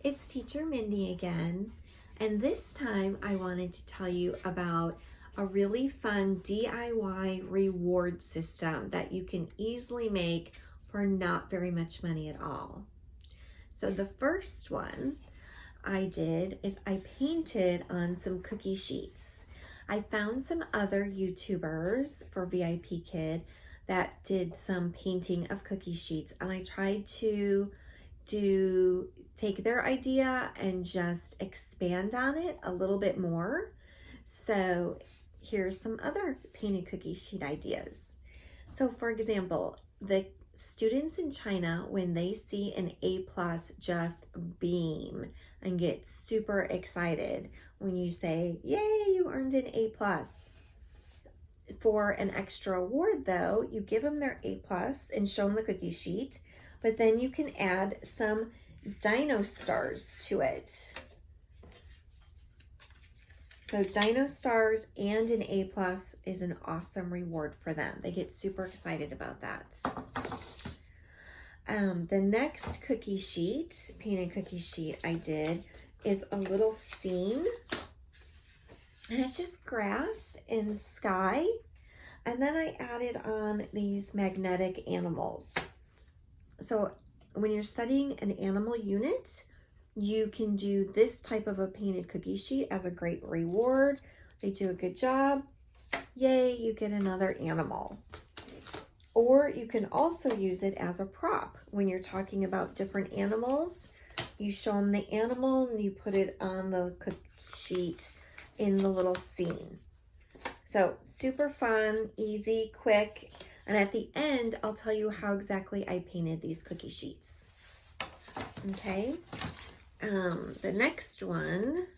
It's Teacher Mindy again, and this time I wanted to tell you about a really fun DIY reward system that you can easily make for not very much money at all. So the first one I did is I painted on some cookie sheets. I found some other YouTubers for VIP Kid that did some painting of cookie sheets, and I tried to take their idea and just expand on it a little bit more. So here's some other painted cookie sheet ideas. So for example, the students in China, when they see an A+, just beam and get super excited when you say, yay, you earned an A+. For an extra award though, you give them their A+ and show them the cookie sheet, but then you can add some dino stars to it. So dino stars and an A+ is an awesome reward for them. They get super excited about that. The next cookie sheet, painted cookie sheet I did is a little scene. And it's just grass and sky. And then I added on these magnetic animals. So when you're studying an animal unit, you can do this type of a painted cookie sheet as a great reward. They do a good job. Yay, you get another animal. Or you can also use it as a prop. When you're talking about different animals, you show them the animal and you put it on the cookie sheet in the little scene. So super fun, easy, quick. And at the end, I'll tell you how exactly I painted these cookie sheets. Okay. The next one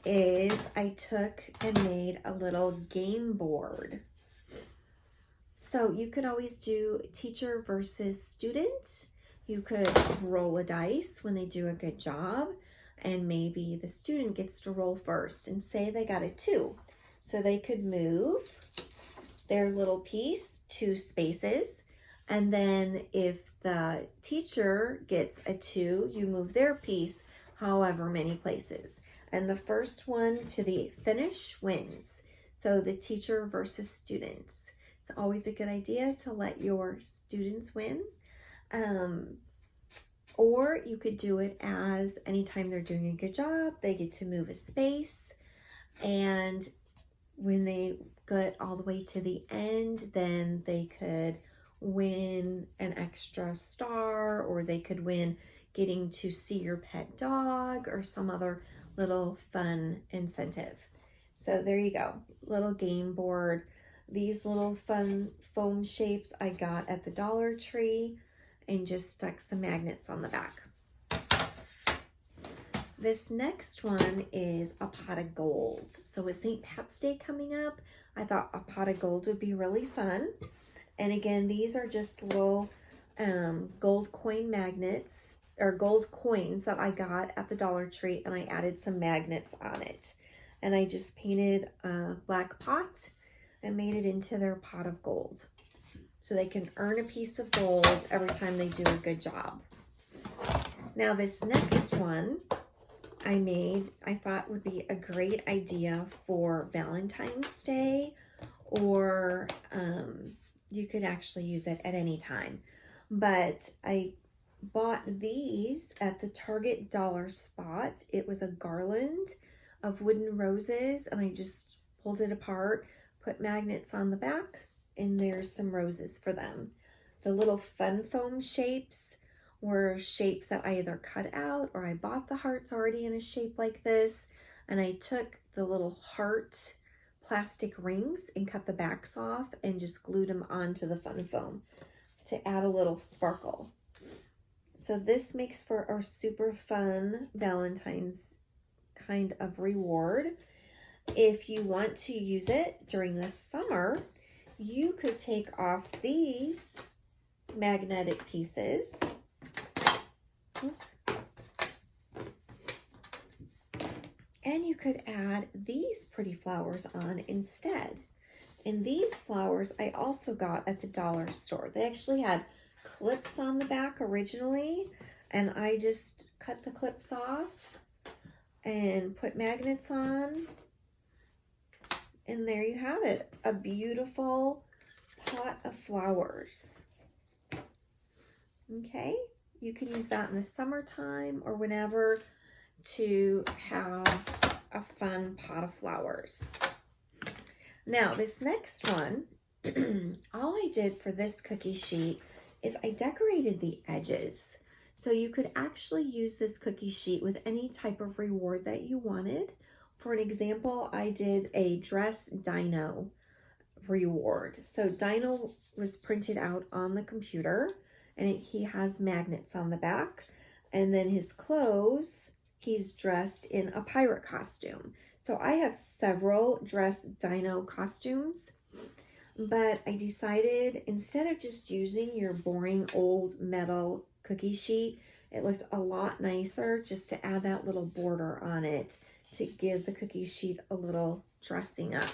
is I took and made a little game board. So you could always do teacher versus student. You could roll a dice when they do a good job, and maybe the student gets to roll first and say they got a 2. So they could move their little piece 2 spaces, and then if the teacher gets a 2, you move their piece however many places. And the first one to the finish wins. So the teacher versus students. It's always a good idea to let your students win. Or you could do it as anytime they're doing a good job, they get to move a space. And when they get all the way to the end, then they could win an extra star, or they could win getting to see your pet dog or some other little fun incentive. So there you go, little game board. These little fun foam shapes I got at the Dollar Tree and just stuck some magnets on the back. This next one is a pot of gold. So with St. Pat's Day coming up, I thought a pot of gold would be really fun. And again, these are just little gold coin magnets, or gold coins that I got at the Dollar Tree, and I added some magnets on it. And I just painted a black pot and made it into their pot of gold. So they can earn a piece of gold every time they do a good job. Now this next one I thought would be a great idea for Valentine's Day, or you could actually use it at any time. But I bought these at the Target dollar spot. It was a garland of wooden roses, and I just pulled it apart, put magnets on the back, and there's some roses for them. The little fun foam shapes were shapes that I either cut out, or I bought the hearts already in a shape like this, and I took the little heart plastic rings and cut the backs off and just glued them onto the fun foam to add a little sparkle. So this makes for a super fun Valentine's kind of reward. If you want to use it during the summer, you could take off these magnetic pieces and you could add these pretty flowers on instead. And these flowers I also got at the dollar store. They actually had clips on the back originally, And I just cut the clips off and put magnets on. And there you have it, a beautiful pot of flowers. Okay, you can use that in the summertime or whenever to have a fun pot of flowers. Now this next one, all I did for this cookie sheet is I decorated the edges. So you could actually use this cookie sheet with any type of reward that you wanted. For an example, I did a dress dino reward. So Dino was printed out on the computer, and he has magnets on the back. And then his clothes, he's dressed in a pirate costume. So I have several dress dino costumes, but I decided instead of just using your boring old metal cookie sheet, it looked a lot nicer just to add that little border on it to give the cookie sheet a little dressing up.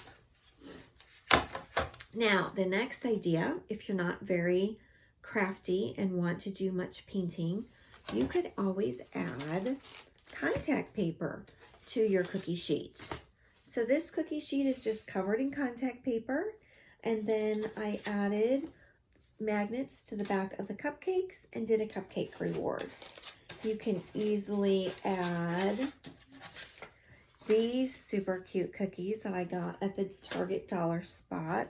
Now, the next idea, if you're not very crafty and want to do much painting, you could always add contact paper to your cookie sheet. So this cookie sheet is just covered in contact paper, and then I added magnets to the back of the cupcakes and did a cupcake reward. You can easily add these super cute cookies that I got at the Target dollar spot.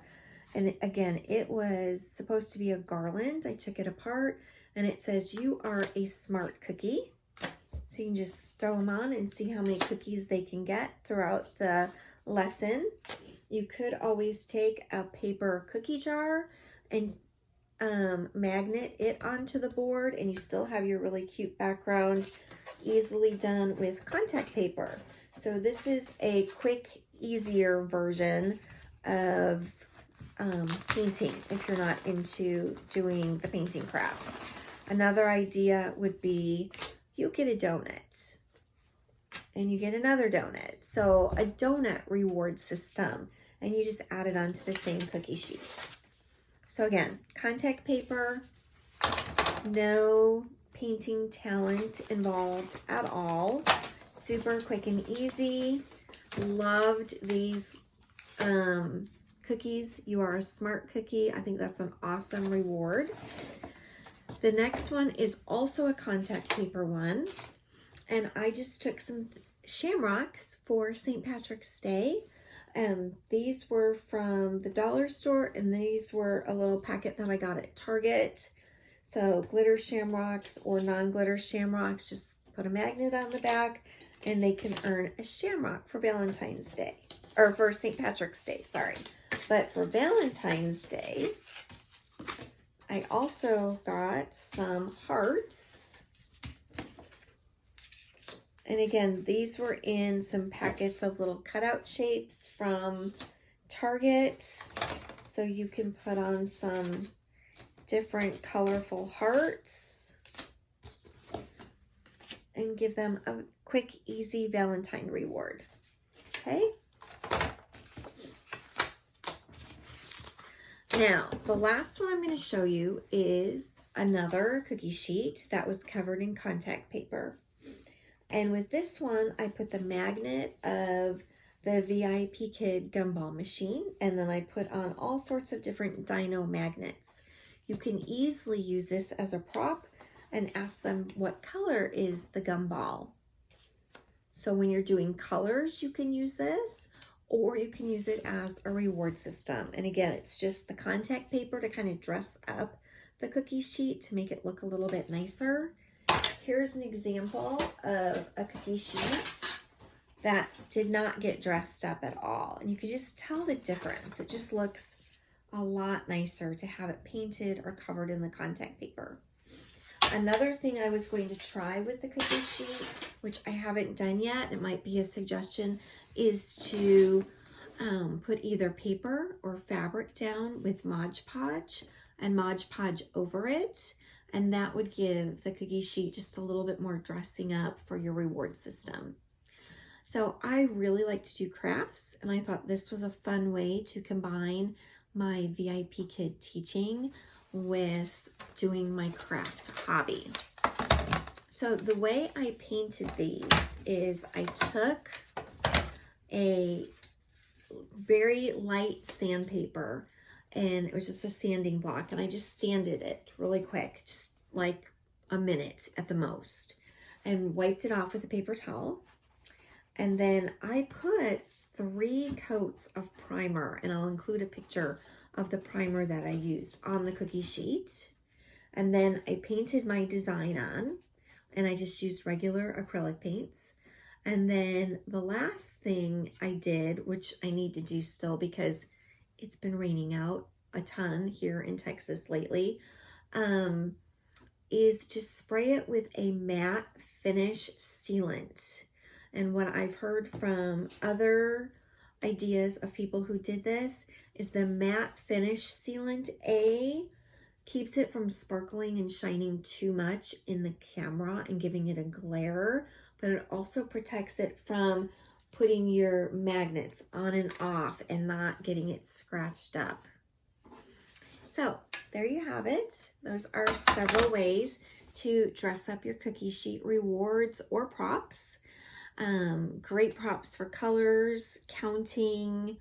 And again, it was supposed to be a garland. I took it apart and it says, "You are a smart cookie." So you can just throw them on and see how many cookies they can get throughout the lesson. You could always take a paper cookie jar and magnet it onto the board, and you still have your really cute background, easily done with contact paper. So this is a quick, easier version of painting if you're not into doing the painting crafts. Another idea would be you get a donut and you get another donut. So a donut reward system, and you just add it onto the same cookie sheet. So again, contact paper, no painting talent involved at all. Super quick and easy. Loved these cookies. You are a smart cookie. I think that's an awesome reward. The next one is also a contact paper one. And I just took some shamrocks for St. Patrick's Day. These were from the dollar store, and these were a little packet that I got at Target. So glitter shamrocks or non-glitter shamrocks, just put a magnet on the back and they can earn a shamrock for Valentine's Day, or for St. Patrick's Day, sorry. But for Valentine's Day, I also got some hearts. And again, these were in some packets of little cutout shapes from Target. So you can put on some different colorful hearts and give them a quick, easy Valentine reward. Okay. Now, the last one I'm going to show you is another cookie sheet that was covered in contact paper. And with this one, I put the magnet of the VIP Kid gumball machine, and then I put on all sorts of different dino magnets. You can easily use this as a prop and ask them what color is the gumball. So when you're doing colors, you can use this, or you can use it as a reward system. And again, it's just the contact paper to kind of dress up the cookie sheet to make it look a little bit nicer. Here's an example of a cookie sheet that did not get dressed up at all. And you can just tell the difference. It just looks a lot nicer to have it painted or covered in the contact paper. Another thing I was going to try with the cookie sheet, which I haven't done yet, it might be a suggestion, is to put either paper or fabric down with Mod Podge and Mod Podge over it. And that would give the cookie sheet just a little bit more dressing up for your reward system. So I really like to do crafts, and I thought this was a fun way to combine my VIP Kid teaching with doing my craft hobby. So the way I painted these is I took a very light sandpaper, and it was just a sanding block, and I just sanded it really quick, just like a minute at the most, and wiped it off with a paper towel. And then I put 3 coats of primer, and I'll include a picture of the primer that I used on the cookie sheet. And then I painted my design on, and I just used regular acrylic paints. And then the last thing I did, which I need to do still because it's been raining out a ton here in Texas lately, is just spray it with a matte finish sealant. And what I've heard from other ideas of people who did this is the matte finish sealant, keeps it from sparkling and shining too much in the camera and giving it a glare, but it also protects it from putting your magnets on and off and not getting it scratched up. So there you have it. Those are several ways to dress up your cookie sheet rewards or props. Great props for colors, counting.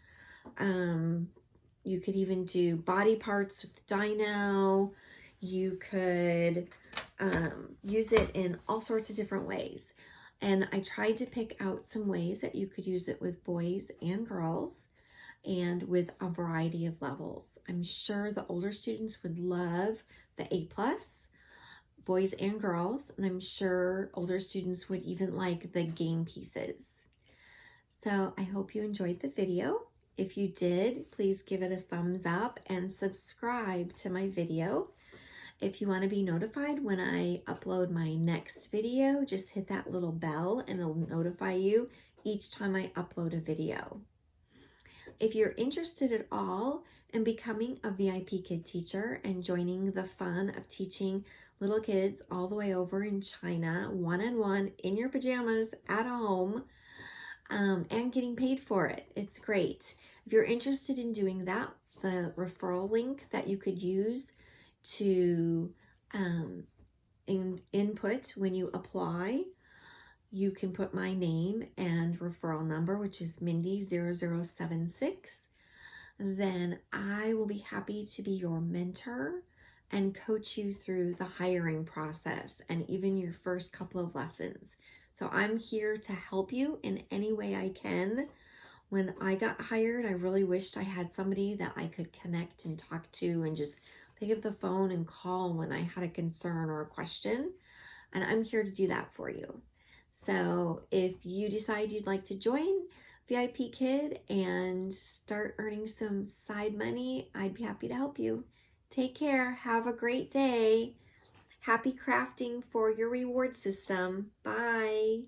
You could even do body parts with dino. You could use it in all sorts of different ways. And I tried to pick out some ways that you could use it with boys and girls and with a variety of levels. I'm sure the older students would love the A+, boys and girls, and I'm sure older students would even like the game pieces. So I hope you enjoyed the video. If you did, please give it a thumbs up and subscribe to my video. If you want to be notified when I upload my next video, just hit that little bell and it'll notify you each time I upload a video. If you're interested at all in becoming a VIP Kid teacher and joining the fun of teaching little kids all the way over in China, one-on-one in your pajamas at home, and getting paid for it, it's great. If you're interested in doing that, the referral link that you could use to input when you apply, you can put my name and referral number, which is Mindy0076. Then I will be happy to be your mentor and coach you through the hiring process and even your first couple of lessons. So I'm here to help you in any way I can. When I got hired, I really wished I had somebody that I could connect and talk to and just pick up the phone and call when I had a concern or a question. And I'm here to do that for you. So if you decide you'd like to join VIP Kid and start earning some side money, I'd be happy to help you. Take care. Have a great day. Happy crafting for your reward system. Bye.